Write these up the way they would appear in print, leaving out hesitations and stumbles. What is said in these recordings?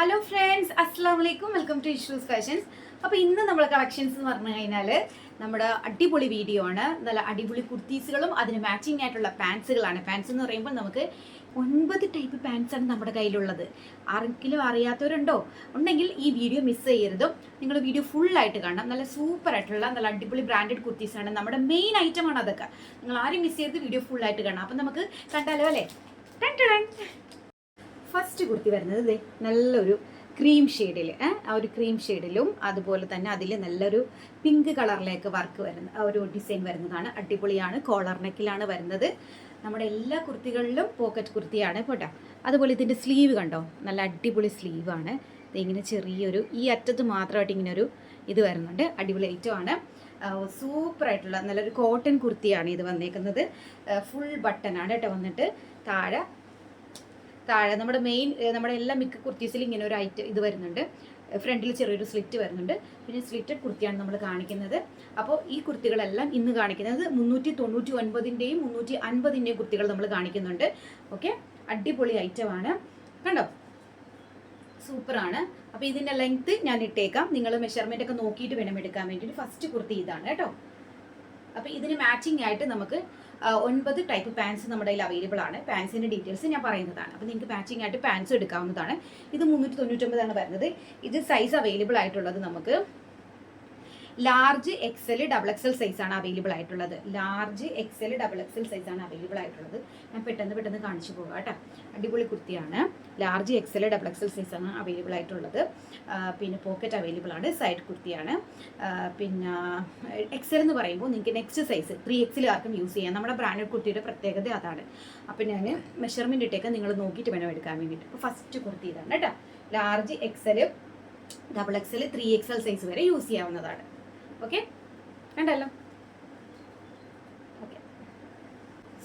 Hello friends, അസ്സാം വലൈക്കും. Welcome to ഇഷ്യൂസ് ഫാഷൻസ്. അപ്പോൾ ഇന്ന് നമ്മൾ കളക്ഷൻസ് എന്ന് പറഞ്ഞു കഴിഞ്ഞാൽ നമ്മുടെ അടിപൊളി വീഡിയോ ആണ്. നല്ല അടിപൊളി കുർത്തീസുകളും അതിന് മാച്ചിങ് ആയിട്ടുള്ള പാൻസുകളാണ്. പാൻസ് എന്ന് പറയുമ്പോൾ നമുക്ക് 9 ടൈപ്പ് പാൻസാണ് നമ്മുടെ കയ്യിലുള്ളത്. ആരെങ്കിലും അറിയാത്തവരുണ്ടോ ഉണ്ടെങ്കിൽ ഈ വീഡിയോ മിസ് ചെയ്യരുതും. നിങ്ങൾ വീഡിയോ ഫുള്ളായിട്ട് കാണണം. നല്ല സൂപ്പർ ആയിട്ടുള്ള നല്ല അടിപൊളി ബ്രാൻഡഡ് കുർത്തീസാണ്. നമ്മുടെ മെയിൻ ഐറ്റമാണ് അതൊക്കെ. നിങ്ങൾ ആരും മിസ് ചെയ്ത് വീഡിയോ ഫുള്ളായിട്ട് കാണാം. അപ്പം നമുക്ക് കണ്ടാലോ അല്ലേ? ഫസ്റ്റ് കുർത്തി വരുന്നത് നല്ലൊരു ക്രീം ഷെയ്ഡിൽ, ആ ഒരു ക്രീം ഷെയ്ഡിലും അതുപോലെ തന്നെ അതിൽ നല്ലൊരു പിങ്ക് കളറിലേക്ക് വർക്ക് വരുന്ന ആ ഒരു ഡിസൈൻ വരുന്നതാണ്. അടിപൊളിയാണ്. കോളർ നെക്കിലാണ് വരുന്നത്. നമ്മുടെ എല്ലാ കുർത്തികളിലും പോക്കറ്റ് കുർത്തിയാണ് കേട്ടോ. അതുപോലെ ഇതിൻ്റെ സ്ലീവ് കണ്ടോ, നല്ല അടിപൊളി സ്ലീവാണ്. ഇതിങ്ങനെ ചെറിയൊരു ഈ അറ്റത്ത് മാത്രമായിട്ട് ഇങ്ങനെ ഒരു ഇത് വരുന്നുണ്ട്. അടിപൊളി ഐറ്റമാണ്. സൂപ്പറായിട്ടുള്ള നല്ലൊരു കോട്ടൺ കുർത്തിയാണ് ഇത് വന്നേക്കുന്നത്. ഫുൾ ബട്ടനാണ് കേട്ടോ. വന്നിട്ട് താഴെ നമ്മുടെ എല്ലാ മിക്ക കുർത്തീസിലും ഇങ്ങനെ ഒരു ഇത് വരുന്നുണ്ട്. ഫ്രണ്ടിൽ ചെറിയൊരു സ്ലിറ്റ് വരുന്നുണ്ട്. പിന്നെ സ്ലിറ്റഡ് കുർത്തിയാണ് നമ്മൾ കാണിക്കുന്നത്. അപ്പോൾ ഈ കുർത്തികളെല്ലാം ഇന്ന് കാണിക്കുന്നത് 399ൻ്റെയും 350ൻ്റെയും കുർത്തികൾ നമ്മൾ കാണിക്കുന്നുണ്ട്. ഓക്കെ, അടിപൊളി ഐറ്റമാണ്. കണ്ടോ, സൂപ്പറാണ്. അപ്പോൾ ഇതിൻ്റെ ലെങ്ത്ത് ഞാൻ ഇട്ടേക്കാം. നിങ്ങൾ മെഷർമെൻ്റ് ഒക്കെ നോക്കിയിട്ട് വേണം എടുക്കാൻ വേണ്ടിയിട്ട്. ഫസ്റ്റ് കുർത്തി ഇതാണ് കേട്ടോ. അപ്പോൾ ഇതിന് മാച്ചിങ് ആയിട്ട് നമുക്ക് 9 ടൈപ്പ് പാൻസ് നമ്മുടെ കയ്യിൽ അവൈലബിൾ ആണ്. പാൻസിൻ്റെ ഡീറ്റെയിൽസ് ഞാൻ പറയുന്നതാണ്. അപ്പോൾ നിങ്ങൾക്ക് മാച്ചിങ് ആയിട്ട് പാൻസ് എടുക്കാവുന്നതാണ്. ഇത് 399 വരുന്നത്. ഇത് സൈസ് അവൈലബിൾ ആയിട്ടുള്ളത് നമുക്ക് ലാർജ് എക്സൽ ഡബിൾ എക്സൽ സൈസാണ് അവൈലബിൾ ആയിട്ടുള്ളത്. ലാർജ് എക്സൽ ഡബിൾ എക്സൽ സൈസാണ് അവൈലബിൾ ആയിട്ടുള്ളത്. ഞാൻ പെട്ടെന്ന് കാണിച്ചു പോകാം കേട്ടോ. അടിപൊളി കുർത്തിയാണ്. ലാർജ് എക്സൽ ഡബിൾ എക്സൽ സൈസാണ് അവൈലബിൾ ആയിട്ടുള്ളത്. പിന്നെ പോക്കറ്റ് അവൈലബിൾ ആണ്. സൈഡ് കുർത്തിയാണ്. പിന്നെ എക്സൽ എന്ന് പറയുമ്പോൾ നിങ്ങൾക്ക് നെക്സ്റ്റ് സൈസ് 3XL ആർക്കും യൂസ് ചെയ്യാം. നമ്മുടെ ബ്രാൻഡഡ് കുർത്തിയുടെ പ്രത്യേകത അതാണ്. അപ്പോൾ ഞാൻ മെഷർമെൻറ്റ് ഇട്ടേക്ക് നിങ്ങൾ നോക്കിയിട്ട് വേണം എടുക്കാൻ വേണ്ടിയിട്ട്. അപ്പോൾ ഫസ്റ്റ് കുർത്തി ഇതാണ് കേട്ടോ. Large XL double XL 3XL size വരെ യൂസ് ചെയ്യാവുന്നതാണ്. ഓക്കെ, കണ്ടല്ലോ. ഓക്കെ,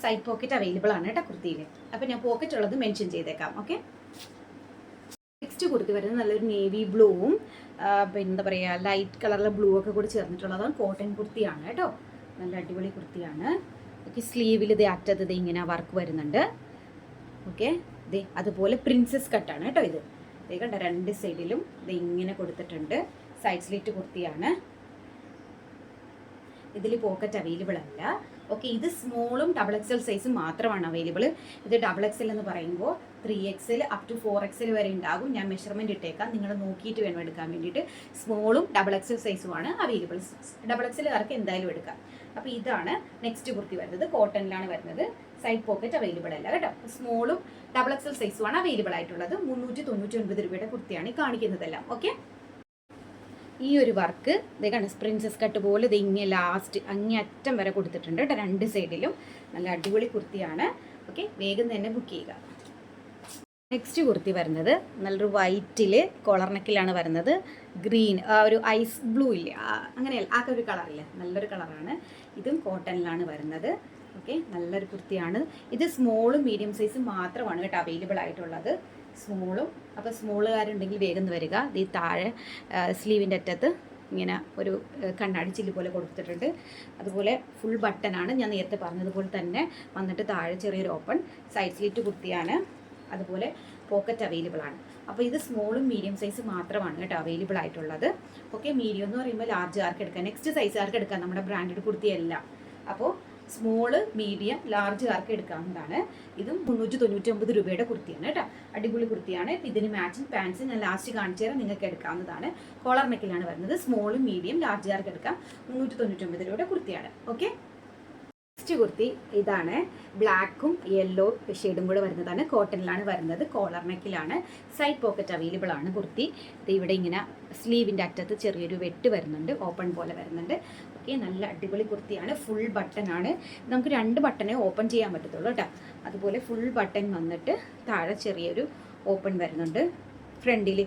സൈഡ് പോക്കറ്റ് അവൈലബിൾ ആണ് കേട്ടോ കുർത്തിയിൽ. അപ്പം ഞാൻ പോക്കറ്റ് ഉള്ളത് മെൻഷൻ ചെയ്തേക്കാം. ഓക്കെ, നെക്സ്റ്റ് കുർത്തി വരുന്നത് നല്ലൊരു നേവി ബ്ലൂവും പിന്നെ എന്താ പറയുക ലൈറ്റ് കളറിലെ ബ്ലൂ ഒക്കെ കൂടി ചേർന്നിട്ടുള്ളതാണ്. കോട്ടൺ കുർത്തിയാണ് കേട്ടോ. നല്ല അടിപൊളി കുർത്തിയാണ്. ഓക്കെ, സ്ലീവിൽ ഇത് അറ്റത്ത് ഇത് ഇങ്ങനെ വർക്ക് വരുന്നുണ്ട്. ഓക്കെ, ഇത് അതുപോലെ പ്രിൻസസ് കട്ടാണ് കേട്ടോ. ഇത് കണ്ട രണ്ട് സൈഡിലും ഇത് ഇങ്ങനെ കൊടുത്തിട്ടുണ്ട്. സൈഡ് സ്ലിറ്റ് കുർത്തിയാണ്. ഇതിൽ പോക്കറ്റ് അവൈലബിൾ അല്ല. ഓക്കെ, ഇത് സ്മോളും ഡബിൾ എക്സൽ സൈസും മാത്രമാണ് അവൈലബിൾ. ഇത് ഡബിൾ എക്സൽ എന്ന് പറയുമ്പോൾ 3XL അപ് ടു 4XL വരെ ഉണ്ടാകും. ഞാൻ മെഷർമെൻറ്റ് ഇട്ടേക്കാം. നിങ്ങൾ നോക്കിയിട്ട് വേണം എടുക്കാൻ വേണ്ടിയിട്ട്. സ്മോളും ഡബിൾ എക്സൽ സൈസുമാണ് അവൈലബിൾ. ഡബിൾ എക്സൽ ആർക്ക് എന്തായാലും എടുക്കാം. അപ്പോൾ ഇതാണ് നെക്സ്റ്റ് കുർത്തി വരുന്നത്. കോട്ടണിലാണ് വരുന്നത്. സൈഡ് പോക്കറ്റ് അവൈലബിൾ അല്ല കേട്ടോ. സ്മോളും ഡബിൾ എക്സൽ സൈസുമാണ് അവൈലബിൾ ആയിട്ടുള്ളത്. 399 രൂപയുടെ കുർത്തിയാണ് ഈ കാണിക്കുന്നതെല്ലാം. ഓക്കെ, ഈ ഒരു വർക്ക് ഇതേക്കാണ് പ്രിൻസസ് കട്ട് പോലെ ഇത് ഇങ്ങനെ ലാസ്റ്റ് അങ്ങേ അറ്റം വരെ കൊടുത്തിട്ടുണ്ട് കേട്ടോ. രണ്ട് സൈഡിലും നല്ല അടിപൊളി കുർത്തിയാണ്. ഓക്കെ, വേഗം തന്നെ ബുക്ക് ചെയ്യുക. നെക്സ്റ്റ് കുർത്തി വരുന്നത് നല്ലൊരു വൈറ്റിൽ കോളർ നെക്കിലാണ് വരുന്നത്. ഗ്രീൻ ഒരു ഐസ് ബ്ലൂ ഇല്ലേ, അങ്ങനെയല്ല, ആ ഒരു കളറില്ല, നല്ലൊരു കളറാണ്. ഇതും കോട്ടണിലാണ് വരുന്നത്. ഓക്കെ, നല്ലൊരു കുർത്തിയാണ്. ഇത് സ്മോളും മീഡിയം സൈസും മാത്രമാണ് കേട്ടോ അവൈലബിൾ ആയിട്ടുള്ളത്. സ്മോളും, അപ്പോൾ സ്മോളുകാരുണ്ടെങ്കിൽ വേഗം വരിക. ഈ താഴെ സ്ലീവിൻ്റെ അറ്റത്ത് ഇങ്ങനെ ഒരു കണ്ണാടി ചില്ല് പോലെ കൊടുത്തിട്ടുണ്ട്. അതുപോലെ ഫുൾ ബട്ടനാണ്. ഞാൻ നേരത്തെ പറഞ്ഞതുപോലെ തന്നെ വന്നിട്ട് താഴെ ചെറിയൊരു ഓപ്പൺ. സൈഡ് സ്ലിറ്റ് കുർത്തിയാണ്. അതുപോലെ പോക്കറ്റ് അവൈലബിൾ ആണ്. അപ്പോൾ ഇത് സ്മോളും മീഡിയം സൈസ് മാത്രമാണ് കേട്ടോ അവൈലബിൾ ആയിട്ടുള്ളത്. ഓക്കെ, മീഡിയം എന്ന് പറയുമ്പോൾ ലാർജ് ആർക്ക് എടുക്കാം, നെക്സ്റ്റ് സൈസ് ആർക്ക് എടുക്കാം, നമ്മുടെ ബ്രാൻഡഡ് കുർത്തിയെല്ലാം. അപ്പോൾ സ്മോള് മീഡിയം ലാർജ് ആർക്ക് എടുക്കാവുന്നതാണ്. ഇതും 399 രൂപയുടെ കുർത്തിയാണ് കേട്ടോ. അടിപൊളി കുർത്തിയാണ്. ഇതിന് മാച്ചിങ് പാൻസ് ഞാൻ ലാസ്റ്റ് കാണിച്ചു തരാം. നിങ്ങൾക്ക് എടുക്കാവുന്നതാണ്. കോളർ നെക്കിലാണ് വരുന്നത്. സ്മോളും മീഡിയം ലാർജ് ആർക്ക് എടുക്കാം. 399 രൂപയുടെ കുർത്തിയാണ്. ഓക്കെ, നെക്സ്റ്റ് കുർത്തി ഇതാണ്. ബ്ലാക്കും യെല്ലോ ഷെയ്ഡും കൂടെ വരുന്നതാണ്. കോട്ടണിലാണ് വരുന്നത്. കോളർ നെക്കിലാണ്. സൈഡ് പോക്കറ്റ് അവൈലബിൾ ആണ് കുർത്തി. ഇത് ഇവിടെ ഇങ്ങനെ സ്ലീവിൻ്റെ അറ്റത്ത് ചെറിയൊരു വെട്ട് വരുന്നുണ്ട്. ഓപ്പൺ പോലെ വരുന്നുണ്ട്. ഓക്കെ, നല്ല അടിപൊളി കുർത്തിയാണ്. ഫുൾ ബട്ടനാണ്. നമുക്ക് 2 ബട്ടണേ ഓപ്പൺ ചെയ്യാൻ പറ്റത്തുള്ളൂ കേട്ടോ. അതുപോലെ ഫുൾ ബട്ടൺ വന്നിട്ട് താഴെ ചെറിയൊരു ഓപ്പൺ വരുന്നുണ്ട് ഫ്രണ്ടിൽ.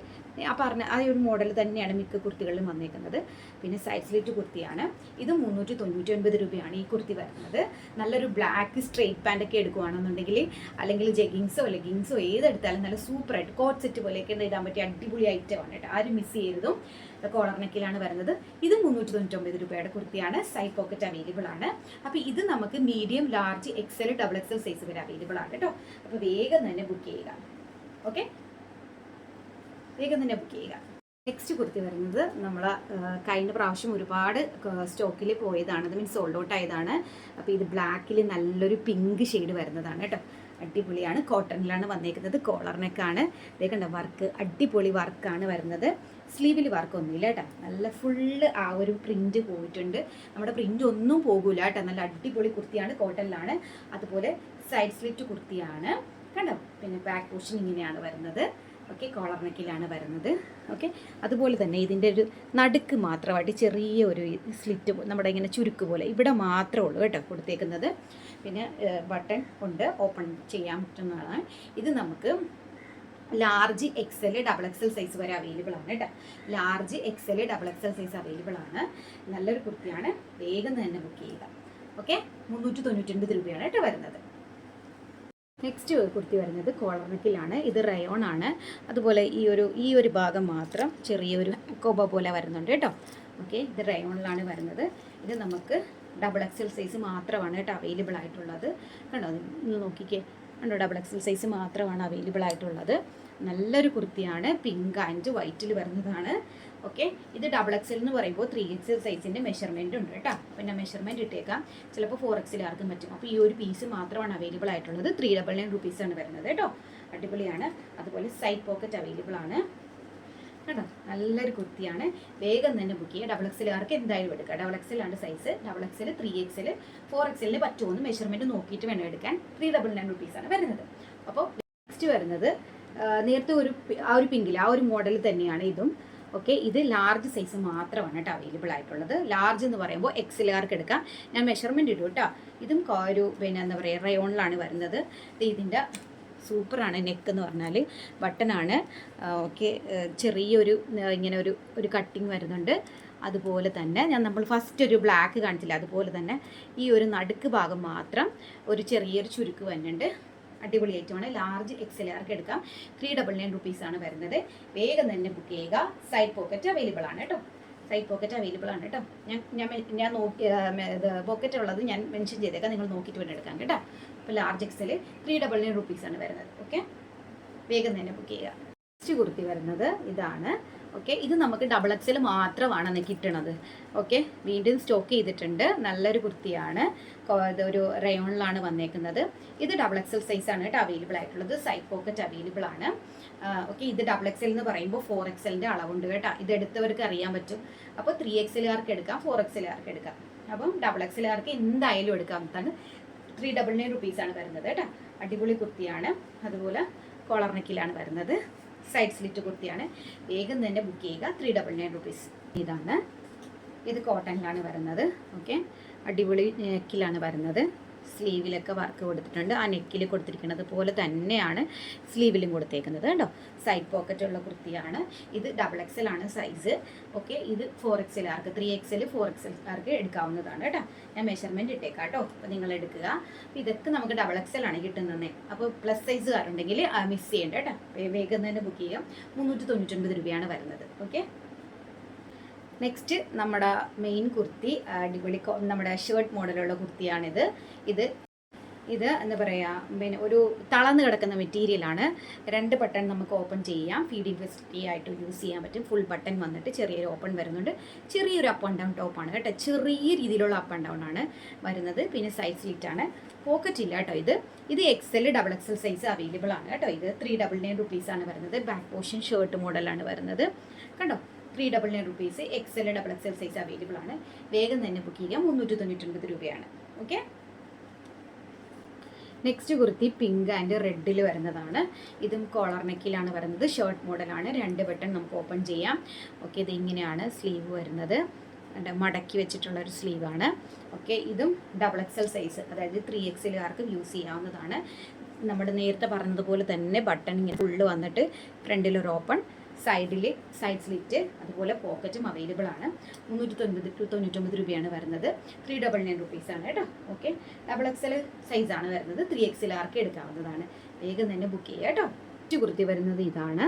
ആ ഒരു മോഡൽ തന്നെയാണ് മിക്ക കുർത്തികളിലും വന്നേക്കുന്നത്. പിന്നെ സൈഡ് സ്ലിറ്റ് കുർത്തിയാണ്. ഇത് 399 രൂപയാണ് ഈ കുർത്തി വരുന്നത്. നല്ലൊരു ബ്ലാക്ക് സ്ട്രെയിറ്റ് പാൻറ്റൊക്കെ എടുക്കുകയാണെന്നുണ്ടെങ്കിൽ, അല്ലെങ്കിൽ ജെഗിങ്സോ ലെഗിങ്സോ ഏതെടുത്താലും നല്ല സൂപ്പറായിട്ട് കോട്ട് സെറ്റ് പോലെയൊക്കെ ഇടാൻ പറ്റിയ അടിപൊളി ഐറ്റമാണ് കേട്ടോ. ആരും മിസ് ചെയ്തതും. കോളർ നെക്കിലാണ് വരുന്നത്. ഇത് 399 രൂപയുടെ കുർത്തിയാണ്. സൈഡ് പോക്കറ്റ് അവൈലബിൾ ആണ്. അപ്പോൾ ഇത് നമുക്ക് medium large XL double XL size വരെ അവൈലബിൾ ആണ് കേട്ടോ. അപ്പോൾ വേഗം തന്നെ ബുക്ക് ചെയ്യുക. ഓക്കെ, വേഗം തന്നെ ബുക്ക് ചെയ്യുക. നെക്സ്റ്റ് കുർത്തി വരുന്നത് നമ്മൾ കഴിഞ്ഞ പ്രാവശ്യം ഒരുപാട് സ്റ്റോക്കിൽ പോയതാണ്, അത് മീൻസ് സോൾഡ് ഔട്ട് ആയതാണ്. അപ്പോൾ ഇത് ബ്ലാക്കിൽ നല്ലൊരു പിങ്ക് ഷെയ്ഡ് വരുന്നതാണ് കേട്ടോ. അടിപൊളിയാണ്, കോട്ടണിലാണ് വന്നേക്കുന്നത്. കോളർ നെക്കാണ്, ഇതേ കണ്ട വർക്ക്, അടിപൊളി വർക്കാണ് വരുന്നത്. സ്ലീവിൽ വർക്കൊന്നുമില്ല കേട്ടോ, നല്ല ഫുള്ള് ആ ഒരു പ്രിൻറ്റ് പോയിട്ടുണ്ട്. നമ്മുടെ പ്രിൻ്റ് ഒന്നും പോകില്ല കേട്ടോ, നല്ല അടിപൊളി കുർത്തിയാണ്, കോട്ടണിലാണ്. അതുപോലെ സൈഡ് സ്ലിറ്റ് കുർത്തിയാണ് കണ്ടോ. പിന്നെ ബാക്ക് പോർഷൻ ഇങ്ങനെയാണ് വരുന്നത്. ഓക്കെ, കോളർ നെക്കിലാണ് വരുന്നത്. ഓക്കെ, അതുപോലെ തന്നെ ഇതിൻ്റെ ഒരു നടുക്ക് മാത്രമായിട്ട് ചെറിയ ഒരു സ്ലിറ്റ് നമ്മുടെ ഇങ്ങനെ ചുരുക്ക് പോലെ ഇവിടെ മാത്രമേ ഉള്ളൂ കേട്ടോ കൊടുത്തേക്കുന്നത്. പിന്നെ ബട്ടൺ കൊണ്ട് ഓപ്പൺ ചെയ്യാൻ പറ്റുന്നതാണ്. ഇത് നമുക്ക് ലാർജ് XL XXL സൈസ് വരെ അവൈലബിൾ ആണ് കേട്ടോ. Large XL XXL size available ആണ്. നല്ലൊരു കുർത്തിയാണ്, വേഗം തന്നെ ബുക്ക് ചെയ്യുക. ഓക്കെ, 399 രൂപയാണ് കേട്ടോ വരുന്നത്. നെക്സ്റ്റ് കുർത്തി വരുന്നത് കോളർ നെക്കിലാണ്. ഇത് റയോൺ ആണ്. അതുപോലെ ഈ ഒരു ഭാഗം മാത്രം ചെറിയൊരു കൊബ പോലെ വരുന്നുണ്ട് കേട്ടോ. ഓക്കെ, ഇത് റയോണിലാണ് വരുന്നത്. ഇത് നമുക്ക് XXL സൈസ് മാത്രമാണ് കേട്ടോ അവൈലബിൾ ആയിട്ടുള്ളത്. കണ്ടോ, ഒന്ന് നോക്കിക്കേ, കണ്ടോ, XXL സൈസ് മാത്രമാണ് അവൈലബിൾ ആയിട്ടുള്ളത്. നല്ലൊരു കുർത്തിയാണ്, പിങ്ക് ആൻഡ് വൈറ്റിൽ വരുന്നതാണ്. ഓക്കെ, ഇത് XXL എന്ന് പറയുമ്പോൾ 3XL സൈസിൻ്റെ മെഷർമെൻറ്റ് ഉണ്ട് കേട്ടോ. അപ്പോൾ ഞാൻ മെഷർമെൻറ്റ് ഇട്ടേക്കാം, ചിലപ്പോൾ 4XL ആർക്കും പറ്റും. അപ്പോൾ ഈ ഒരു പീസ് മാത്രമാണ് അവൈലബിൾ ആയിട്ടുള്ളത്. 399 റുപ്പീസാണ് വരുന്നത് കേട്ടോ. അടിപൊളിയാണ്. അതുപോലെ സൈഡ് പോക്കറ്റ് അവൈലബിൾ ആണ് കേട്ടോ. നല്ലൊരു കുർത്തിയാണ്, വേഗം തന്നെ ബുക്ക് ചെയ്യുക. XXL ആർക്ക് എന്തായാലും എടുക്കുക. XXL ആണ് സൈസ്. XXL, 3XL, 4XL പറ്റുമെന്ന് മെഷർമെൻറ്റ് നോക്കിയിട്ട് വേണം എടുക്കാൻ. 399 റുപ്പീസാണ് വരുന്നത്. അപ്പോൾ നെക്സ്റ്റ് വരുന്നത് നേരത്തെ ആ ഒരു പിങ്കിൽ ആ ഒരു മോഡൽ തന്നെയാണ് ഇതും. ഓക്കെ, ഇത് ലാർജ് സൈസ് മാത്രമാണ് കേട്ടോ അവൈലബിൾ ആയിട്ടുള്ളത്. ലാർജ് എന്ന് പറയുമ്പോൾ XL ആർക്ക് എടുക്കാം. ഞാൻ മെഷർമെൻറ്റ് ഇടും കേട്ടോ. ഇതും ഒരു പിന്നെ എന്താ പറയുക, റയോണിലാണ് വരുന്നത്. ഇതിൻ്റെ സൂപ്പറാണ്. നെക്ക് എന്ന് പറഞ്ഞാൽ ബട്ടനാണ്. ഓക്കെ, ചെറിയൊരു ഇങ്ങനെ ഒരു കട്ടിങ് വരുന്നുണ്ട്. അതുപോലെ തന്നെ നമ്മൾ ഫസ്റ്റ് ഒരു ബ്ലാക്ക് കാണിച്ചില്ല, അതുപോലെ തന്നെ ഈ ഒരു നടുക്ക് ഭാഗം മാത്രം ഒരു ചെറിയൊരു ചുരുക്ക് വരുന്നുണ്ട്. അടിപൊളി ഐറ്റമാണ്. ലാർജ് XL ആർക്ക് എടുക്കാം. 399 റുപ്പീസാണ് വരുന്നത്. വേഗം തന്നെ ബുക്ക് ചെയ്യുക. സൈഡ് പോക്കറ്റ് അവൈലബിൾ ആണ് കേട്ടോ. സൈഡ് പോക്കറ്റ് അവൈലബിൾ ആണ് കേട്ടോ. ഞാൻ നോക്കി പോക്കറ്റ് ഉള്ളത് ഞാൻ മെൻഷൻ ചെയ്തേക്കാം, നിങ്ങൾ നോക്കിയിട്ട് വേണം എടുക്കാം കേട്ടോ. അപ്പോൾ ലാർജ് XL 399 റുപ്പീസാണ് വരുന്നത്. ഓക്കെ, വേഗം തന്നെ ബുക്ക് ചെയ്യുക. നെക്സ്റ്റ് കുർത്തി വരുന്നത് ഇതാണ്. ഓക്കെ, ഇത് നമുക്ക് XXL മാത്രമാണ് കിട്ടണത്. ഓക്കെ, വീണ്ടും സ്റ്റോക്ക് ചെയ്തിട്ടുണ്ട്. നല്ലൊരു കുർത്തിയാണ്, ഇതൊരു റയോണിലാണ് വന്നേക്കുന്നത്. ഇത് XXL സൈസാണ് കേട്ടോ അവൈലബിൾ ആയിട്ടുള്ളത്. സൈഡ് പോക്കറ്റ് അവൈലബിൾ ആണ്. ഓക്കെ, ഇത് XXL എന്ന് പറയുമ്പോൾ 4XLൻ്റെ അളവുണ്ട് കേട്ടോ. ഇത് എടുത്തവർക്ക് അറിയാൻ പറ്റും. അപ്പോൾ 3XL ആർക്ക് എടുക്കാം, 4XL ആർക്ക് എടുക്കാം. അപ്പം XXL ആർക്ക് എന്തായാലും എടുക്കാം. എന്താണ് 399 റുപ്പീസാണ് വരുന്നത് കേട്ടോ. അടിപൊളി കുർത്തിയാണ്. അതുപോലെ കോളർ നെക്കിലാണ് വരുന്നത്. സൈഡ് സ്ലിറ്റ് കുർത്തിയാണ്, വേഗം തന്നെ ബുക്ക് ചെയ്യുക. 399 റുപ്പീസ്. ഇതാണ്, ഇത് കോട്ടണിലാണ് വരുന്നത്. ഓക്കെ, അടിപൊളി നെക്കിലാണ് വരുന്നത്. സ്ലീവിലൊക്കെ വർക്ക് കൊടുത്തിട്ടുണ്ട്. ആ നെക്കിൽ കൊടുത്തിരിക്കുന്നത് പോലെ തന്നെയാണ് സ്ലീവിലും കൊടുത്തേക്കുന്നത് കേട്ടോ. സൈഡ് പോക്കറ്റ് ഉള്ള കുർത്തിയാണ്. ഇത് XXL ആണ് സൈസ്. ഓക്കെ, ഇത് 4XL ആർക്ക്, 3XL 4XL ആർക്ക് എടുക്കാവുന്നതാണ് കേട്ടോ. ഞാൻ മെഷർമെൻറ്റ് ഇട്ടേക്കാം കേട്ടോ. അപ്പോൾ നിങ്ങൾ എടുക്കുക. അപ്പോൾ ഇതൊക്കെ നമുക്ക് XXL ആണ് കിട്ടുന്നത്. അപ്പോൾ പ്ലസ് സൈസുകാരുണ്ടെങ്കിൽ മിസ് ചെയ്യേണ്ട കേട്ടോ. വേഗം തന്നെ ബുക്ക് ചെയ്യാം. 399 രൂപയാണ് വരുന്നത്. ഓക്കെ, നെക്സ്റ്റ് നമ്മുടെ മെയിൻ കുർത്തി, അടിപൊളി നമ്മുടെ ഷർട്ട് മോഡലുള്ള കുർത്തിയാണിത്. ഇത് എന്താ പറയുക, പിന്നെ ഒരു തളർന്ന് കിടക്കുന്ന മെറ്റീരിയലാണ്. 2 ബട്ടൺ നമുക്ക് ഓപ്പൺ ചെയ്യാം. ഫീഡിങ് ഫെസിലിറ്റി ആയിട്ട് യൂസ് ചെയ്യാൻ പറ്റും. ഫുൾ ബട്ടൺ വന്നിട്ട് ചെറിയൊരു ഓപ്പൺ വരുന്നുണ്ട്. ചെറിയൊരു അപ്പ് ആൻഡ് ഡൗൺ ടോപ്പാണ് കേട്ടോ. ചെറിയ രീതിയിലുള്ള അപ്പ് ആൻഡ് ഡൗൺ ആണ് വരുന്നത്. പിന്നെ സൈഡ് സ്ലിറ്റാണ്, പോക്കറ്റ് ഇല്ല കേട്ടോ. ഇത് XL XXL സൈസ് അവൈലബിൾ ആണ് കേട്ടോ. ഇത് 399 റുപ്പീസാണ് വരുന്നത്. ബാക്ക് പോർഷൻ ഷർട്ട് മോഡലാണ് വരുന്നത് കണ്ടോ. 399 rupees. XL XXL size available ആണ്. വേഗം തന്നെ ബുക്ക് ചെയ്യാം. 399 രൂപയാണ്. Okay, next kurti pink and റെഡിൽ വരുന്നതാണ്. ഇതും കോളർ നെക്കിലാണ് വരുന്നത്. ഷർട്ട് മോഡലാണ്. 2 ബട്ടൺ നമുക്ക് ഓപ്പൺ ചെയ്യാം. ഓക്കെ, ഇത് ഇങ്ങനെയാണ് സ്ലീവ് വരുന്നത്. മടക്കി വെച്ചിട്ടുള്ളൊരു സ്ലീവാണ്. ഓക്കെ, ഇതും XXL സൈസ്, അതായത് 3XL ആർക്കും യൂസ് ചെയ്യാവുന്നതാണ്. നമ്മുടെ നേരത്തെ പറഞ്ഞതുപോലെ തന്നെ ബട്ടൺ ഇങ്ങനെ ഫുള്ള് വന്നിട്ട് ഫ്രണ്ടിലൊരു ഓപ്പൺ, സൈഡിൽ സൈഡ് സ്ലിറ്റ്, അതുപോലെ പോക്കറ്റും അവൈലബിൾ ആണ്. 399 രൂപയാണ് വരുന്നത്. 399 റുപ്പീസാണ് കേട്ടോ. ഓക്കെ, XXL സൈസാണ് വരുന്നത്. 3XL ആർക്ക് എടുക്കാവുന്നതാണ്. വേഗം തന്നെ ബുക്ക് ചെയ്യുക കേട്ടോ. കുർത്തി വരുന്നത് ഇതാണ്.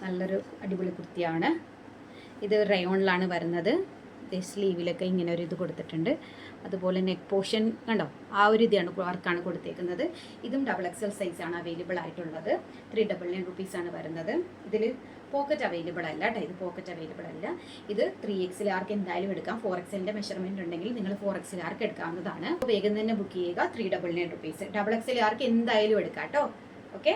നല്ലൊരു അടിപൊളി കുർത്തിയാണ്. ഇത് റയോണിലാണ് വരുന്നത്. സ്ലീവിലൊക്കെ ഇങ്ങനെ ഒരു ഇത് കൊടുത്തിട്ടുണ്ട്. അതുപോലെ നെക്ക് പോർഷൻ കണ്ടോ, ആ ഒരു ഇതാണ് വർക്കാണ് കൊടുത്തേക്കുന്നത്. ഇതും XXL സൈസാണ് അവൈലബിൾ ആയിട്ടുള്ളത്. 399 റുപ്പീസാണ് വരുന്നത്. ഇതിൽ പോക്കറ്റ് അവൈലബിൾ അല്ല കേട്ടോ, ഇത് പോക്കറ്റ് അവൈലബിൾ അല്ല. ഇത് 3XL ആർക്ക് എന്തായാലും എടുക്കാം. 4XLൻ്റെ മെഷർമെൻറ്റ് ഉണ്ടെങ്കിൽ നിങ്ങൾ 4XL ആർക്ക് എടുക്കാവുന്നതാണ്. വേഗം തന്നെ ബുക്ക് ചെയ്യുക. 399 റുപ്പീസ്. XXL ആർക്ക് എന്തായാലും എടുക്കാം കേട്ടോ. ഓക്കെ,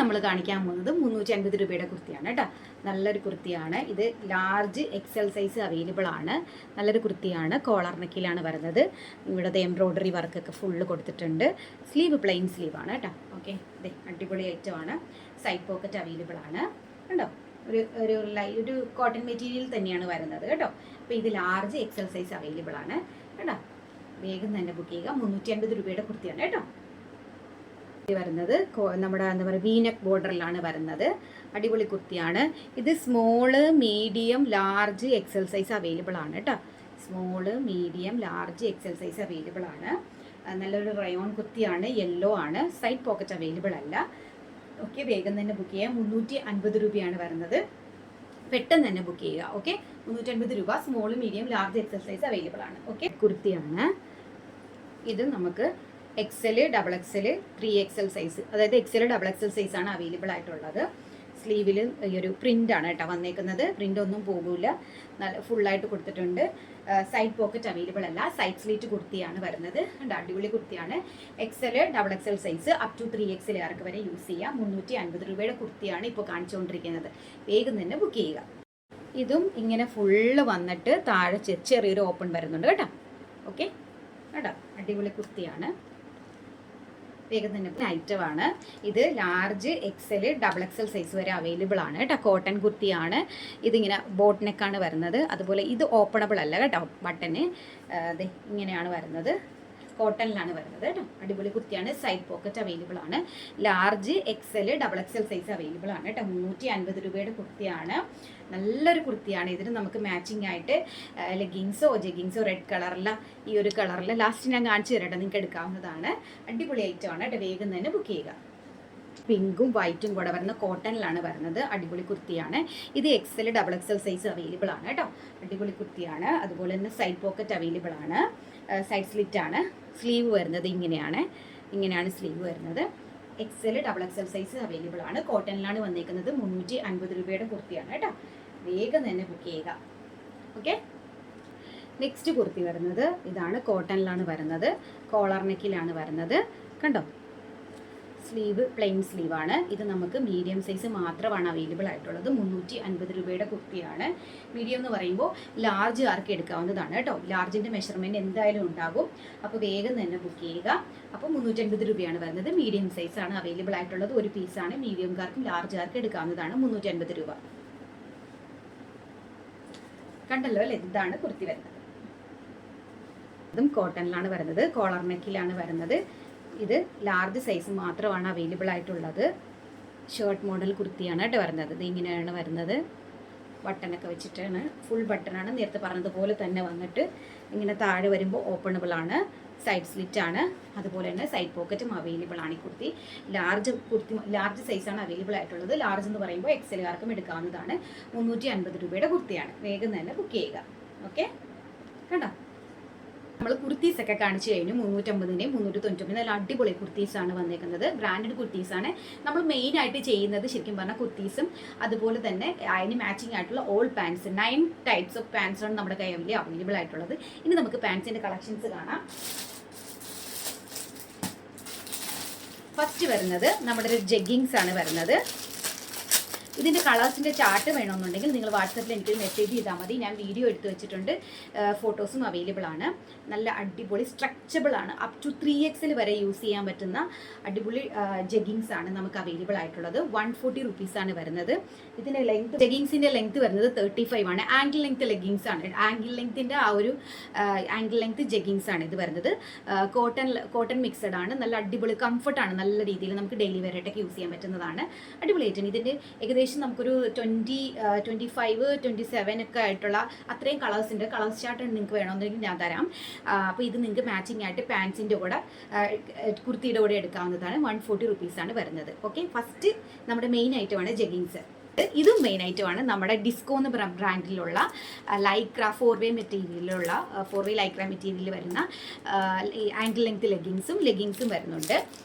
നമ്മൾ കാണിക്കാൻ പോകുന്നത് 350 രൂപയുടെ കുർത്തിയാണ് കേട്ടോ. നല്ലൊരു കുർത്തിയാണ് ഇത്. ലാർജ് XL സൈസ് അവൈലബിൾ ആണ്. നല്ലൊരു കുർത്തിയാണ്. കോളർ നെക്കിലാണ് വരുന്നത്. ഇവിടുത്തെ എംബ്രോയ്ഡറി വർക്കൊക്കെ ഫുള്ള് കൊടുത്തിട്ടുണ്ട്. സ്ലീവ് പ്ലെയിൻ സ്ലീവാണ് കേട്ടോ. ഓക്കെ, ഇതേ അടിപൊളി ഐറ്റമാണ്. സൈഡ് പോക്കറ്റ് അവൈലബിൾ ആണ് കേട്ടോ. ഒരു കോട്ടൺ മെറ്റീരിയൽ തന്നെയാണ് വരുന്നത് കേട്ടോ. അപ്പോൾ ഇത് ലാർജ് XL സൈസ് അവൈലബിൾ ആണ് കേട്ടോ. വേഗം തന്നെ ബുക്ക് ചെയ്യുക. 350 രൂപയുടെ കുർത്തിയാണ് കേട്ടോ. വരുന്നത് നമ്മുടെ എന്താ പറയുക, വീനെക്ക് ബോർഡറിലാണ് വരുന്നത്. അടിപൊളി കുർത്തിയാണ് ഇത്. Small, medium, large XL size available ആണ് കേട്ടോ. Small, medium, large XL size available ആണ്. നല്ലൊരു റയോൺ കുർത്തിയാണ്. യെല്ലോ ആണ്. സൈഡ് പോക്കറ്റ് അവൈലബിൾ അല്ല. ഓക്കെ, വേഗം തന്നെ ബുക്ക് ചെയ്യാം. 350 രൂപയാണ് വരുന്നത്. പെട്ടെന്ന് തന്നെ ബുക്ക് ചെയ്യുക. ഓക്കെ, 350 രൂപ. Small, medium, large XL size available ആണ്. ഓക്കെ, കുർത്തിയാണ് ഇത്. നമുക്ക് XL, XXL, 3XL സൈസ്, അതായത് XL, XXL സൈസാണ് അവൈലബിൾ ആയിട്ടുള്ളത്. സ്ലീവിൽ ഈ ഒരു പ്രിൻ്റാണ് കേട്ടോ വന്നേക്കുന്നത്. പ്രിൻ്റ് ഒന്നും പോകില്ല, നല്ല ഫുള്ളായിട്ട് കൊടുത്തിട്ടുണ്ട്. സൈഡ് പോക്കറ്റ് അവൈലബിൾ അല്ല. സൈഡ് സ്ലീറ്റ് കുർത്തിയാണ് വരുന്നത്. അടിപൊളി കുർത്തിയാണ്. XL, XXL size up to 3XL ആർക്ക് വരെ യൂസ് ചെയ്യാം. 350 രൂപയുടെ കുർത്തിയാണ് ഇപ്പോൾ കാണിച്ചുകൊണ്ടിരിക്കുന്നത്. വേഗം തന്നെ ബുക്ക് ചെയ്യുക. ഇതും ഇങ്ങനെ ഫുള്ള് വന്നിട്ട് താഴെ ചെറിയൊരു ഓപ്പൺ വരുന്നുണ്ട് കേട്ടോ. ഓക്കെ കേട്ടോ, അടിപൊളി കുർത്തിയാണ്. വേഗം തന്നെ ഐറ്റമാണ് ഇത്. ലാർജ് XL, XXL സൈസ് വരെ അവൈലബിൾ ആണ് കേട്ടോ. കോട്ടൺ കുർത്തിയാണ്. ഇതിങ്ങനെ ബോട്ട് നെക്കാണ് വരുന്നത്. അതുപോലെ ഇത് ഓപ്പണബിൾ അല്ല കേട്ടോ. ബട്ടന് ഇങ്ങനെയാണ് വരുന്നത്. കോട്ടണിലാണ് വരുന്നത് കേട്ടോ. അടിപൊളി കുർത്തിയാണ്. സൈഡ് പോക്കറ്റ് അവൈലബിൾ ആണ്. Large XL, XXL size available ആണ് കേട്ടോ. 350 രൂപയുടെ കുർത്തിയാണ്. നല്ലൊരു കുർത്തിയാണ്. ഇതിന് നമുക്ക് മാച്ചിങ് ആയിട്ട് ലെഗിങ്സോ ജെഗിങ്സോ റെഡ് കളറിൽ, ഈ ഒരു കളറിൽ ലാസ്റ്റ് ഞാൻ കാണിച്ചു തരട്ടെ, നിങ്ങൾക്ക് എടുക്കാവുന്നതാണ്. അടിപൊളി ഐറ്റമാണ് കേട്ടോ. വേഗം തന്നെ ബുക്ക് ചെയ്യുക. പിങ്കും വൈറ്റും കൂടെ വരുന്ന കോട്ടണിലാണ് വരുന്നത്. അടിപൊളി കുർത്തിയാണ് ഇത്. XL, XXL സൈസ് അവൈലബിൾ ആണ് കേട്ടോ. അടിപൊളി കുർത്തിയാണ്. അതുപോലെ തന്നെ സൈഡ് പോക്കറ്റ് അവൈലബിൾ ആണ്. സൈഡ് സ്ലിറ്റ് ആണ്. സ്ലീവ് വരുന്നത് ഇങ്ങനെയാണ് സ്ലീവ് വരുന്നത്. XL, XXL സൈസ് അവൈലബിൾ ആണ്. കോട്ടണിലാണ് വന്നേക്കുന്നത്. 350 രൂപയുടെ കുർത്തിയാണ് കേട്ടോ. വേഗം തന്നെ ബുക്ക് ചെയ്യുക. ഓക്കെ, നെക്സ്റ്റ് കുർത്തി വരുന്നത് ഇതാണ്. കോട്ടണിലാണ് വരുന്നത്. കോളർ നെക്കിലാണ് വരുന്നത്. കണ്ടോ, സ്ലീവ് പ്ലെയിൻ സ്ലീവാണ്. ഇത് നമുക്ക് മീഡിയം സൈസ് മാത്രമാണ് അവൈലബിൾ ആയിട്ടുള്ളത്. 350 രൂപയുടെ കുർത്തിയാണ്. മീഡിയം എന്ന് പറയുമ്പോൾ ലാർജ് ആർക്ക് എടുക്കാവുന്നതാണ് കേട്ടോ. ലാർജിൻ്റെ മെഷർമെൻറ്റ് എന്തായാലും ഉണ്ടാകും. അപ്പോൾ വേഗം തന്നെ ബുക്ക് ചെയ്യുക. അപ്പോൾ 350 രൂപയാണ് വരുന്നത്. മീഡിയം സൈസാണ് അവൈലബിൾ ആയിട്ടുള്ളത്. ഒരു പീസാണ്. മീഡിയംകാർക്കും ലാർജുകാർക്കും എടുക്കാവുന്നതാണ്. 350 രൂപ. കണ്ടല്ലോ അല്ലേ, ഇതാണ് കുർത്തി വരുന്നത്. ഇതും കോട്ടണിലാണ് വരുന്നത്. കോളർ നെക്കിലാണ് വരുന്നത്. ഇത് ലാർജ് സൈസ് മാത്രമാണ് അവൈലബിൾ ആയിട്ടുള്ളത്. ഷർട്ട് മോഡൽ കുർത്തിയാണ് കേട്ടോ വരുന്നത്. ഇത് ഇങ്ങനെയാണ് വരുന്നത്. ബട്ടണൊക്കെ വെച്ചിട്ടാണ്. ഫുൾ ബട്ടണാണ്. നേരത്തെ പറഞ്ഞതുപോലെ തന്നെ വന്നിട്ട് ഇങ്ങനെ താഴെ വരുമ്പോൾ ഓപ്പണബിൾ ആണ്. സൈഡ് സ്ലിറ്റ് ആണ്. അതുപോലെ തന്നെ സൈഡ് പോക്കറ്റും അവൈലബിൾ ആണ്. ഈ കുർത്തി ലാർജ് സൈസാണ് അവൈലബിൾ ആയിട്ടുള്ളത്. ലാർജ് എന്ന് പറയുമ്പോൾ XL ആർക്കും എടുക്കാവുന്നതാണ്. 350 രൂപയുടെ കുർത്തിയാണ്. വേഗം തന്നെ ബുക്ക് ചെയ്യുക. ഓക്കെ, കണ്ടോ, നമ്മൾ കുർത്തീസൊക്കെ കാണിച്ചു കഴിഞ്ഞു. 350-ൻ്റെയും 399 നല്ല അടിപൊളി കുർത്തീസാണ് വന്നേക്കുന്നത്. ബ്രാൻഡഡ് കുർത്തീസാണ് നമ്മൾ മെയിനായിട്ട് ചെയ്യുന്നത്. ശരിക്കും പറഞ്ഞാൽ കുർത്തീസും അതുപോലെ തന്നെ അതിന് മാച്ചിങ് ആയിട്ടുള്ള ഓൾ പാൻസ്, 9 ടൈപ്സ് ഓഫ് പാൻസാണ് നമ്മുടെ കയ്യിൽ അവൈലബിൾ ആയിട്ടുള്ളത്. ഇനി നമുക്ക് പാൻസിൻ്റെ കളക്ഷൻസ് കാണാം. ഫസ്റ്റ് വരുന്നത് നമ്മുടെ ഒരു ജെഗിങ്സ് ആണ് വരുന്നത്. ഇതിൻ്റെ കളേഴ്സിൻ്റെ ചാർട്ട് വേണമെന്നുണ്ടെങ്കിൽ നിങ്ങൾ വാട്സപ്പിൽ എനിക്കൊരു മെസ്സേജ് ചെയ്താൽ മതി. ഞാൻ വീഡിയോ എടുത്ത് വെച്ചിട്ടുണ്ട്. ഫോട്ടോസും അവൈലബിൾ ആണ്. നല്ല അടിപൊളി സ്ട്രെച്ചബിൾ ആണ്. അപ് ടു 3XL വരെ യൂസ് ചെയ്യാൻ പറ്റുന്ന അടിപൊളി ജെഗിങ്സ് ആണ് നമുക്ക് അവൈലബിൾ ആയിട്ടുള്ളത്. 140 റുപ്പീസാണ് വരുന്നത്. ഇതിൻ്റെ ലെങ്ത്, ജെഗിങ്സിൻ്റെ ലെങ്ത് വരുന്നത് 35 ആണ്. ആംഗിൾ ലെങ്ത് ലെഗിങ്സ് ആണ്. ആംഗിൾ ലെങ്ത്തിൻ്റെ ആ ഒരു ആംഗിൾ ലെങ്ത് ജെഗിങ്സ് ആണ് ഇത് വരുന്നത്. കോട്ടൺ മിക്സഡ് ആണ്. നല്ല അടിപൊളി കംഫർട്ടാണ്. നല്ല രീതിയിൽ നമുക്ക് ഡെയിലി വെയറായിട്ടൊക്കെ യൂസ് ചെയ്യാൻ പറ്റുന്നതാണ്. അടിപൊളി ഐറ്റം. ഇതിൻ്റെ ഏകദേശം നമുക്കൊരു 20, 25, 27 ഒക്കെ ആയിട്ടുള്ള അത്രയും കളേഴ്സിൻ്റെ കളേഴ്സ് ചാർട്ട് നിങ്ങൾക്ക് വേണമെന്നുണ്ടെങ്കിൽ ഞാൻ തരാം. അപ്പോൾ ഇത് നിങ്ങൾക്ക് മാച്ചിങ് ആയിട്ട് പാൻസിൻ്റെ കൂടെ കുർത്തിയുടെ കൂടെ എടുക്കാവുന്നതാണ്. 140 റുപ്പീസാണ് വരുന്നത്. ഓക്കെ, ഫസ്റ്റ് നമ്മുടെ മെയിൻ ഐറ്റമാണ് ജെഗിങ്സ്. ഇതും മെയിൻ ഐറ്റമാണ് നമ്മുടെ ഡിസ്കോ എന്ന് ബ്രാൻഡിലുള്ള ലൈക്ര 4-വേ മെറ്റീരിയലിലുള്ള 4-വേ ലൈക്ര മെറ്റീരിയൽ വരുന്ന ആംഗിൾ ലെങ്ത് ലെഗിങ്സും വരുന്നുണ്ട്.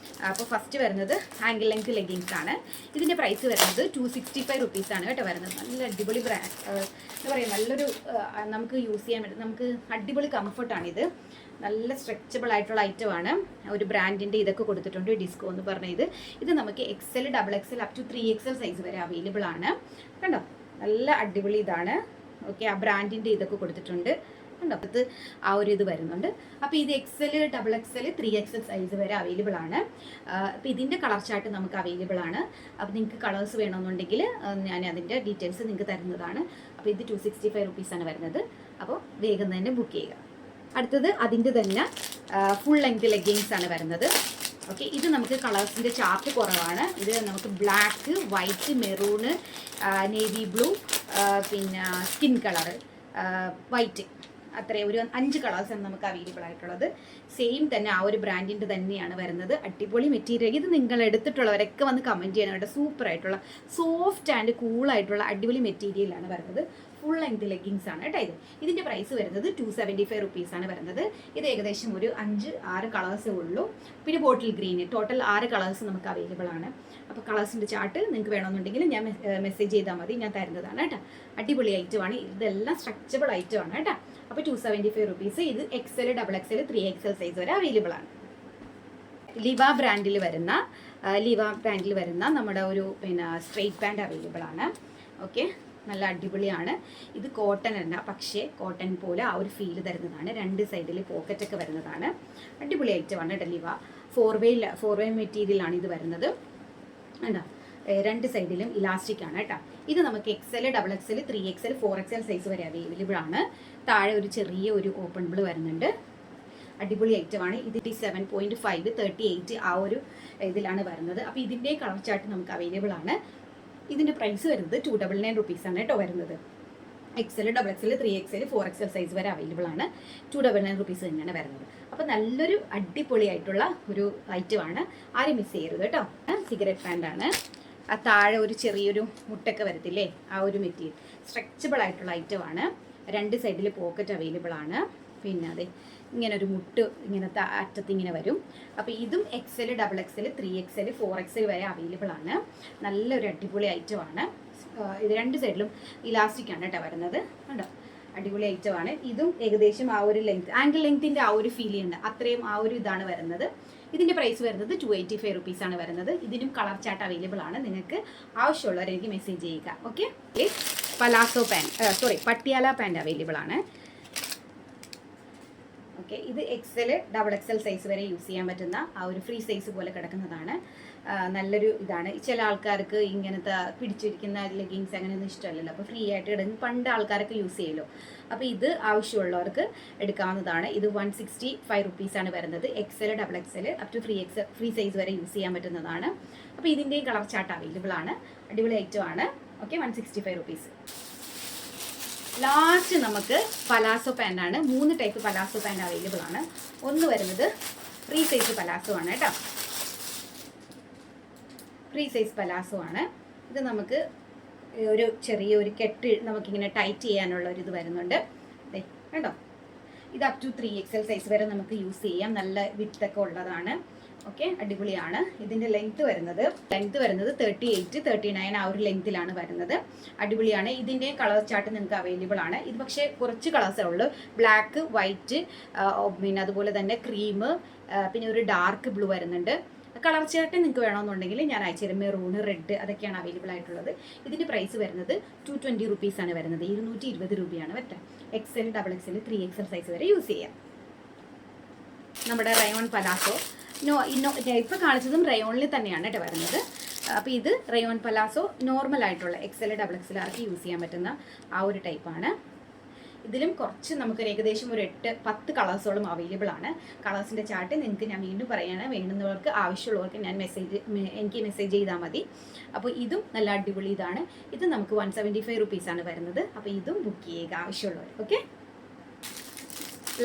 അപ്പോൾ ഫസ്റ്റ് വരുന്നത് ആംഗിൾ ലെങ്ത് ലെഗിങ്സ് ആണ്. ഇതിൻ്റെ പ്രൈസ് വരുന്നത് 265 റുപ്പീസാണ് കേട്ടോ വരുന്നത്. നല്ല അടിപൊളി ബ്രാൻഡ്, എന്താ പറയുക, നല്ലൊരു നമുക്ക് യൂസ് ചെയ്യാൻ പറ്റും, നമുക്ക് അടിപൊളി കംഫർട്ടാണിത്. നല്ല സ്ട്രെച്ചബിൾ ആയിട്ടുള്ള ഐറ്റമാണ്. ഒരു ബ്രാൻഡിൻ്റെ ഇതൊക്കെ കൊടുത്തിട്ടുണ്ട്, ഡിസ്കോ എന്ന് പറഞ്ഞ ഇത് നമുക്ക് XL, XXL up to 3XL size വരെ അവൈലബിൾ ആണ്. കണ്ടോ, നല്ല അടിപൊളി ഇതാണ്. ഓക്കെ, ആ ബ്രാൻഡിൻ്റെ ഇതൊക്കെ കൊടുത്തിട്ടുണ്ട് കണ്ടോ, അത് ആ ഒരു ഇത് വരുന്നുണ്ട്. അപ്പോൾ ഇത് XL, XXL, 3XL സൈസ് വരെ അവൈലബിൾ ആണ്. അപ്പോൾ ഇതിൻ്റെ കളർ ചാർട്ട് നമുക്ക് അവൈലബിൾ ആണ്. അപ്പോൾ നിങ്ങൾക്ക് കളേഴ്സ് വേണമെന്നുണ്ടെങ്കിൽ ഞാൻ അതിൻ്റെ ഡീറ്റെയിൽസ് നിങ്ങൾക്ക് തരുന്നതാണ്. അപ്പോൾ ഇത് 265 റുപ്പീസാണ് വരുന്നത്. അപ്പോൾ വേഗം തന്നെ ബുക്ക് ചെയ്യുക. അടുത്തത് അതിൻ്റെ തന്നെ ഫുൾ ലെങ്ത് ലെഗിങ്സ് ആണ് വരുന്നത്. ഓക്കെ, ഇത് നമുക്ക് കളേഴ്സിൻ്റെ ചാർട്ട് കുറവാണ്. ഇത് നമുക്ക് black, white, maroon, navy blue, പിന്നെ സ്കിൻ കളറ്, വൈറ്റ്, അത്രയും ഒരു 5 കളേഴ്സാണ് നമുക്ക് അവൈലബിൾ ആയിട്ടുള്ളത്. സെയിം തന്നെ ആ ഒരു ബ്രാൻഡിൻ്റെ തന്നെയാണ് വരുന്നത്. അടിപൊളി മെറ്റീരിയൽ. ഇത് നിങ്ങൾ എടുത്തിട്ടുള്ളവരൊക്കെ വന്ന് കമൻറ്റ് ചെയ്യണം കേട്ടോ. സൂപ്പറായിട്ടുള്ള സോഫ്റ്റ് ആൻഡ് കൂളായിട്ടുള്ള അടിപൊളി മെറ്റീരിയലാണ് വരുന്നത്. ഫുൾ ലെങ്ത് ലെഗിങ്സ് ആണ് കേട്ടോ. ഇതിൻ്റെ പ്രൈസ് വരുന്നത് 275 റുപ്പീസാണ് വരുന്നത്. ഇത് ഏകദേശം ഒരു 5-6 കളേഴ്സേ ഉള്ളൂ. പിന്നെ ബോട്ടിൽ ഗ്രീൻ, ടോട്ടൽ 6 കളേഴ്സ് നമുക്ക് അവൈലബിൾ ആണ്. അപ്പോൾ കളേഴ്സിൻ്റെ ചാർട്ട് നിങ്ങൾക്ക് വേണമെന്നുണ്ടെങ്കിൽ ഞാൻ മെസ്സേജ് ചെയ്താൽ മതി, ഞാൻ തരുന്നതാണ് കേട്ടോ. അടിപൊളി ഐറ്റമാണ്. ഇതെല്ലാം സ്ട്രെച്ചബിൾ ഐറ്റമാണ് കേട്ടോ. അപ്പോൾ 275 റുപ്പീസ്. ഇത് XL, XXL, 3XL സൈസ് വരെ അവൈലബിൾ ആണ്. ലിവ ബ്രാൻഡിൽ വരുന്ന നമ്മുടെ ഒരു പിന്നെ സ്ട്രെയിറ്റ് പാൻറ് അവൈലബിൾ ആണ്. ഓക്കെ, നല്ല അടിപൊളിയാണ്. ഇത് കോട്ടൺ അല്ല, പക്ഷേ കോട്ടൺ പോലെ ആ ഒരു ഫീൽ തരുന്നതാണ്. 2 സൈഡിൽ പോക്കറ്റൊക്കെ വരുന്നതാണ്. അടിപൊളി ഐറ്റമാണ് കേട്ടോ. ലിവ 4-വേ മെറ്റീരിയലാണ് ഇത് വരുന്നത്. കണ്ടോ, 2 സൈഡിലും ഇലാസ്റ്റിക് ആണ് കേട്ടോ. ഇത് നമുക്ക് XL, XXL, 3XL, 4XL size വരെ അവൈലബിൾ ആണ്. താഴെ ഒരു ചെറിയ ഒരു ഓപ്പൺ ബ്ലൂ വരുന്നുണ്ട്. അടിപൊളി ഐറ്റമാണ്. ഇത് 7.5, 38 ആ ഒരു ഇതിലാണ് വരുന്നത്. അപ്പോൾ ഇതിൻ്റെ കളർ ചാർട്ട് നമുക്ക് അവൈലബിൾ ആണ്. ഇതിൻ്റെ പ്രൈസ് വരുന്നത് 299 റുപ്പീസാണ് കേട്ടോ വരുന്നത്. XL, XXL, 3XL, 4XL size വരെ അവൈലബിൾ ആണ്. 299 റുപ്പീസ് തന്നെയാണ് വരുന്നത്. അപ്പോൾ നല്ലൊരു അടിപൊളിയായിട്ടുള്ള ഒരു ഐറ്റമാണ്. ആരും മിസ് ചെയ്യരുത് കേട്ടോ. സിഗരറ്റ് പാൻ്റാണ്. ആ താഴെ ഒരു ചെറിയൊരു മുട്ടൊക്കെ വരത്തില്ലേ, ആ ഒരു മെറ്റീരിയൽ സ്ട്രെച്ചബിൾ ആയിട്ടുള്ള ഐറ്റമാണ്. 2 സൈഡിൽ പോക്കറ്റ് അവൈലബിൾ ആണ്. പിന്നെ അതെ ഇങ്ങനെ ഒരു മുട്ട് ഇങ്ങനത്തെ അറ്റത്ത് ഇങ്ങനെ വരും. അപ്പോൾ ഇതും XL, XXL, 3XL, 4XL വരെ അവൈലബിൾ ആണ്. നല്ലൊരു അടിപൊളി ഐറ്റമാണ്. ഇത് 2 സൈഡിലും ഇലാസ്റ്റിക് ആണ് കേട്ടോ വരുന്നത്. കണ്ടോ, അടിപൊളി ഐറ്റമാണ്. ഇതും ഏകദേശം ആ ഒരു ലെങ്ത്, ആംഗിൾ ലെങ്ത്തിൻ്റെ ആ ഒരു ഫീൽ ഉണ്ട്, അത്രയും ആ ഒരു ഇതാണ് വരുന്നത്. ഇതിൻ്റെ പ്രൈസ് വരുന്നത് 285 റുപ്പീസാണ് വരുന്നത്. ഇതിനും കളർ ചാർട്ട് അവൈലബിൾ ആണ്. നിങ്ങൾക്ക് ആവശ്യമുള്ളവർ എനിക്ക് മെസ്സേജ് ചെയ്യുക. Okay, palazzo pant, Patiala pant available ആണ്. ഓക്കെ, ഇത് XL, XXL സൈസ് വരെ യൂസ് ചെയ്യാൻ പറ്റുന്ന ആ ഒരു ഫ്രീ സൈസ് പോലെ കിടക്കുന്നതാണ്. നല്ലൊരു ഇതാണ്. ചില ആൾക്കാർക്ക് ഇങ്ങനത്തെ പിടിച്ചിരിക്കുന്ന ലെഗിങ്സ് അങ്ങനെയൊന്നും ഇഷ്ടമല്ലല്ലോ. അപ്പോൾ ഫ്രീ ആയിട്ട് കിടന്ന് പണ്ട് ആൾക്കാരൊക്കെ യൂസ് ചെയ്യുമല്ലോ. അപ്പോൾ ഇത് ആവശ്യമുള്ളവർക്ക് എടുക്കാവുന്നതാണ്. ഇത് 165 റുപ്പീസാണ് വരുന്നത്. XL, XXL up to 3XL free size വരെ യൂസ് ചെയ്യാൻ പറ്റുന്നതാണ്. അപ്പോൾ ഇതിൻ്റെയും കളർ ചാർട്ട് അവൈലബിൾ ആണ്. അടിപൊളി ഐറ്റമാണ്. Okay, 165 rupees. ലാസ്റ്റ് നമുക്ക് പലാസോ പാൻ്റാണ്. 3 ടൈപ്പ് പലാസോ പാൻ്റ് അവൈലബിൾ ആണ്. ഒന്ന് വരുന്നത് ഫ്രീ സൈസ് പലാസോ ആണ് കേട്ടോ. ഫ്രീ സൈസ് പലാസോ ആണ്. ഇത് നമുക്ക് ഒരു ചെറിയൊരു കെട്ട് നമുക്കിങ്ങനെ ടൈറ്റ് ചെയ്യാനുള്ള ഒരു ഇത് വരുന്നുണ്ട്. കണ്ടോ, ഇത് അപ് ടു 3XL സൈസ് വരെ നമുക്ക് യൂസ് ചെയ്യാം. നല്ല വിത്തൊക്കെ ഉള്ളതാണ്. ഓക്കെ, അടിപൊളിയാണ്. ഇതിൻ്റെ ലെങ്ത് വരുന്നത് 38, 39 ആ ഒരു ലെങ്ത്തിലാണ് വരുന്നത്. അടിപൊളിയാണ്. ഇതിൻ്റെ കളർ ചാർട്ട് നിങ്ങൾക്ക് അവൈലബിൾ ആണ്. ഇത് പക്ഷേ കുറച്ച് കളേഴ്സേ ഉള്ളൂ. ബ്ലാക്ക്, വൈറ്റ്, പിന്നെ അതുപോലെ തന്നെ ക്രീം, പിന്നെ ഒരു ഡാർക്ക് ബ്ലൂ വരുന്നുണ്ട്. കളർ ചാർട്ട് നിങ്ങൾക്ക് വേണമെന്നുണ്ടെങ്കിൽ ഞാൻ അയച്ചുതരും. മെറൂണ്, റെഡ് അതൊക്കെയാണ് അവൈലബിൾ ആയിട്ടുള്ളത്. ഇതിൻ്റെ പ്രൈസ് വരുന്നത് 220 റുപ്പീസാണ് വരുന്നത്. 220 രൂപയാണ് പറ്റുക. XL, XXL, 3XL സൈസ് വരെ യൂസ് ചെയ്യാം. നമ്മുടെ റയോൺ പലാസോ ഇപ്പോൾ കാണിച്ചതും റയോണിൽ തന്നെയാണ് കേട്ടോ വരുന്നത്. അപ്പോൾ ഇത് റയോൺ പലാസോ നോർമൽ ആയിട്ടുള്ള XL, XXL ആർക്ക് യൂസ് ചെയ്യാൻ പറ്റുന്ന ആ ഒരു ടൈപ്പാണ്. ഇതിലും കുറച്ച് നമുക്ക് ഏകദേശം ഒരു 8-10 കളേഴ്സോളം അവൈലബിൾ ആണ്. കളേഴ്സിൻ്റെ ചാർട്ട് നിങ്ങൾക്ക് ഞാൻ വീണ്ടും പറയുകയാണ്. വേണ്ടുന്നവർക്ക് ആവശ്യമുള്ളവർക്ക് എനിക്ക് മെസ്സേജ് ചെയ്താൽ മതി. അപ്പോൾ ഇതും നല്ല അടിപൊളി ഇതാണ്. ഇത് നമുക്ക് 175 റുപ്പീസാണ് വരുന്നത്. അപ്പോൾ ഇതും ബുക്ക് ചെയ്യുക ആവശ്യമുള്ളവർ. ഓക്കെ,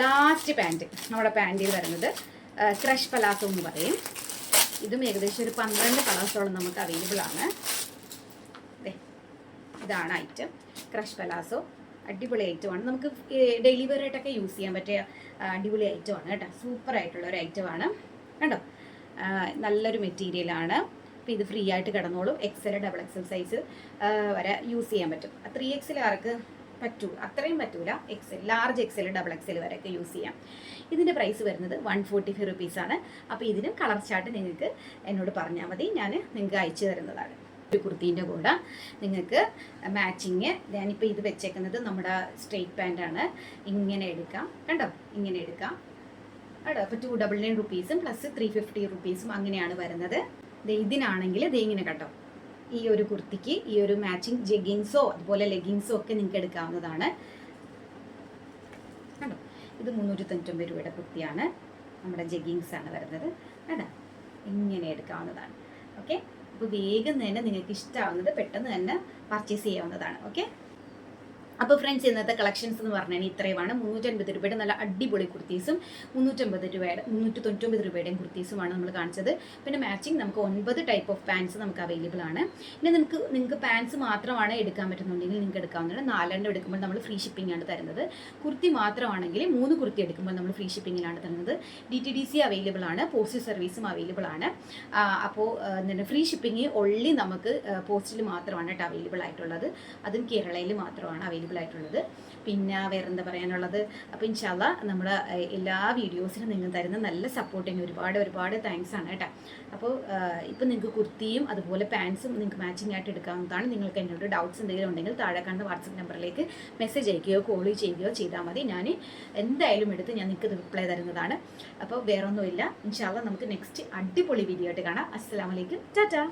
ലാസ്റ്റ് പാൻറ്റ് നമ്മുടെ പാൻറ്റിൽ വരുന്നത് ക്രഷ് പലാസോ എന്ന് പറയും. ഇതും ഏകദേശം ഒരു 12 കളേഴ്സോളം നമുക്ക് അവൈലബിൾ ആണ്. ഇതാണ് ഐറ്റം. ക്രഷ് പലാസോ അടിപൊളി ഐറ്റമാണ്. നമുക്ക് ഡെയിലി വെയർ ആയിട്ടൊക്കെ യൂസ് ചെയ്യാൻ പറ്റിയ അടിപൊളി ഐറ്റമാണ് കേട്ടോ. സൂപ്പർ ആയിട്ടുള്ള ഒരു ഐറ്റമാണ് കണ്ടോ. നല്ലൊരു മെറ്റീരിയലാണ്. അപ്പോൾ ഇത് ഫ്രീ ആയിട്ട് കിടന്നോളും. XL XXL സൈസ് വരെ യൂസ് ചെയ്യാൻ പറ്റും. 3XL ആർക്ക് പറ്റൂല, അത്രയും പറ്റൂല. ലാർജ് XL XXL വരെയൊക്കെ യൂസ് ചെയ്യാം. ഇതിൻ്റെ പ്രൈസ് വരുന്നത് 145 റുപ്പീസാണ്. അപ്പോൾ ഇതിനും കളർ ചാർട്ട് നിങ്ങൾക്ക് എന്നോട് പറഞ്ഞാൽ മതി, ഞാൻ നിങ്ങൾക്ക് അയച്ചു തരുന്നതാണ്. ഒരു കുർത്തീൻ്റെ കൂടെ നിങ്ങൾക്ക് മാച്ചിങ്, ഞാനിപ്പോൾ ഇത് വെച്ചേക്കുന്നത് നമ്മുടെ സ്ട്രെയിറ്റ് പാൻറ്റാണ്. ഇങ്ങനെ എടുക്കാം കണ്ടോ, ഇങ്ങനെ എടുക്കാം കേട്ടോ. അപ്പോൾ 299 റുപ്പീസും പ്ലസ് 350 റുപ്പീസും അങ്ങനെയാണ് വരുന്നത്. ഇതിനാണെങ്കിൽ ഇങ്ങനെ കേട്ടോ, ഈ ഒരു കുർത്തിക്ക് ഈ ഒരു മാച്ചിങ് ജെഗിൻസോ അതുപോലെ ലെഗിൻസോ ഒക്കെ നിങ്ങൾക്ക് എടുക്കാവുന്നതാണ് കണ്ടോ. ഇത് 399 രൂപയുടെ കുർത്തിയാണ്. നമ്മുടെ ജെഗിൻസ് ആണ് വരുന്നത് കേട്ടോ. ഇങ്ങനെ എടുക്കാവുന്നതാണ്. ഓക്കെ, അപ്പോൾ വേഗം തന്നെ നിങ്ങൾക്ക് ഇഷ്ടമാവുന്നത് പെട്ടെന്ന് തന്നെ പർച്ചേസ് ചെയ്യാവുന്നതാണ്. ഓക്കെ, അപ്പോൾ ഫ്രണ്ട്സ് ഇന്നത്തെ കളക്ഷൻസ് എന്ന് പറഞ്ഞാൽ ഇത്രയുമാണ്. 350 രൂപയുടെ നല്ല അടിപൊളി കുർത്തീസും 399 രൂപയുടെയും കുർത്തീസുമാണ് നമ്മൾ കാണിച്ചത്. പിന്നെ മാച്ചിങ് നമുക്ക് 9 ടൈപ്പ് ഓഫ് പാൻസ് നമുക്ക് അവൈലബിൾ ആണ്. പിന്നെ നിങ്ങൾക്ക് പാൻസ് മാത്രമാണ് എടുക്കാൻ പറ്റുന്നുണ്ടെങ്കിൽ നിങ്ങൾക്ക് എടുക്കാവുന്നതാണ്. 4 എടുക്കുമ്പോൾ നമ്മൾ ഫ്രീ ഷിപ്പിംഗ് ആണ് തരുന്നത്. കുർത്തി മാത്രമാണെങ്കിൽ 3 കുർത്തി എടുക്കുമ്പോൾ നമ്മൾ ഫ്രീ ഷിപ്പിങ്ങിലാണ് തരുന്നത്. DTDC അവൈലബിൾ ആണ്, പോസ്റ്റ് സർവീസും അവൈലബിൾ ആണ്. അപ്പോൾ ഫ്രീ ഷിപ്പിംഗ് ഓൺലി നമുക്ക് പോസ്റ്റിൽ മാത്രമാണ് കേട്ടോ അവൈലബിൾ ആയിട്ടുള്ളത്. അതും കേരളയിൽ മാത്രമാണ് അവൈലബിൾ ആയിട്ടുള്ളത്. പിന്നെ വേറെന്താ പറയാനുള്ളത്, അപ്പോൾ ഇൻഷാല്ലാ നമ്മുടെ എല്ലാ വീഡിയോസിനും നിങ്ങൾ തരുന്ന നല്ല സപ്പോർട്ടിന് ഒരുപാട് താങ്ക്സ് ആണ് കേട്ടോ. അപ്പോൾ ഇപ്പോൾ നിങ്ങൾക്ക് കുർത്തിയും അതുപോലെ പാൻസും നിങ്ങൾക്ക് മാച്ചിങ് ആയിട്ട് എടുക്കാവുന്നതാണ്. നിങ്ങൾക്ക് എന്നോട് ഡൗട്ട്സ് എന്തെങ്കിലും ഉണ്ടെങ്കിൽ താഴെ കാണുന്ന വാട്സപ്പ് നമ്പറിലേക്ക് മെസ്സേജ് അയക്കുകയോ കോൾ ചെയ്യുകയോ ചെയ്താൽ മതി. ഞാൻ എന്തായാലും എടുത്ത് ഞാൻ നിങ്ങൾക്ക് റിപ്ലൈ തരുന്നതാണ്. അപ്പോൾ വേറൊന്നുമില്ല, ഇൻഷാല്ലാ നമുക്ക് നെക്സ്റ്റ് അടിപൊളി വീഡിയോ ആയിട്ട് കാണാം. അസ്സലാമു അലൈക്കും, ടാറ്റാ.